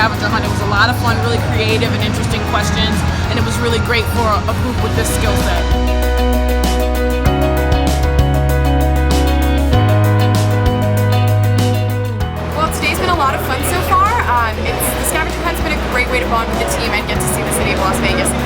scavenger hunt. It was a lot of fun, really creative and interesting questions, and it was really great for a group with this skill set. Today's been a lot of fun so far. The scavenger hunt's been a great way to bond with the team and get to see the city of Las Vegas.